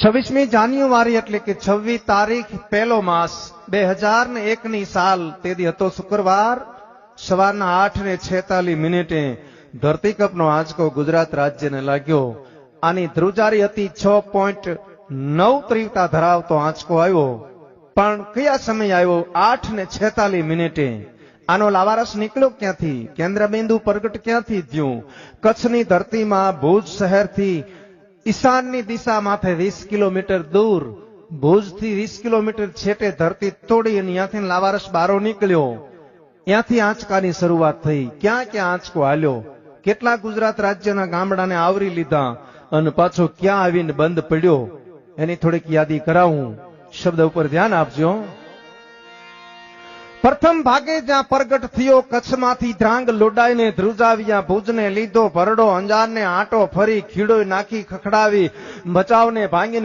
26મી જાન્યુઆરી એટલે કે 26 તારીખ પહેલો માસ 2001ની સાલ તેથી હતો શુક્રવાર સવારના 8:46 ધરતીકંપનો આંચકો ગુજરાત રાજ્યને લાગ્યો। આની ધ્રુજારી હતી 6.9 તીવ્રતા ધરાવતો આંચકો આવ્યો, પણ કયા સમય આવ્યો? 8:46। આનો લાવારસ નીકળ્યો ક્યાંથી? કેન્દ્રબિંદુ પ્રગટ ક્યાંથી થયું? કચ્છની ધરતીમાં ભુજ શહેરથી ઈશાનની દિશા માથે 20 કિલોમીટર દૂર, ભુજથી 20 કિલોમીટર છેટે ધરતી તોડી અને ત્યાંથી લાવારસ બારો નીકળ્યો। ત્યાંથી આંચકાની શરૂઆત થઈ। ક્યાં ક્યાં આંચકો હાલ્યો, કેટલા ગુજરાત રાજ્યના ગામડાને આવરી લીધા અને પાછો ક્યાં આવીને બંધ પડ્યો, એની થોડીક યાદી કરાવું। શબ્દ ઉપર ધ્યાન આપજો। પ્રથમ ભાગે જ્યાં પ્રગટ થયો કચ્છમાંથી ધ્રાંગ લોડાઈને ધ્રુજાવ્યા, ભુજને લીધો ભરડો, અંજારને આંટો ફરી, ખીડો નાખી ખખડાવી, ભચાઉને ભાંગી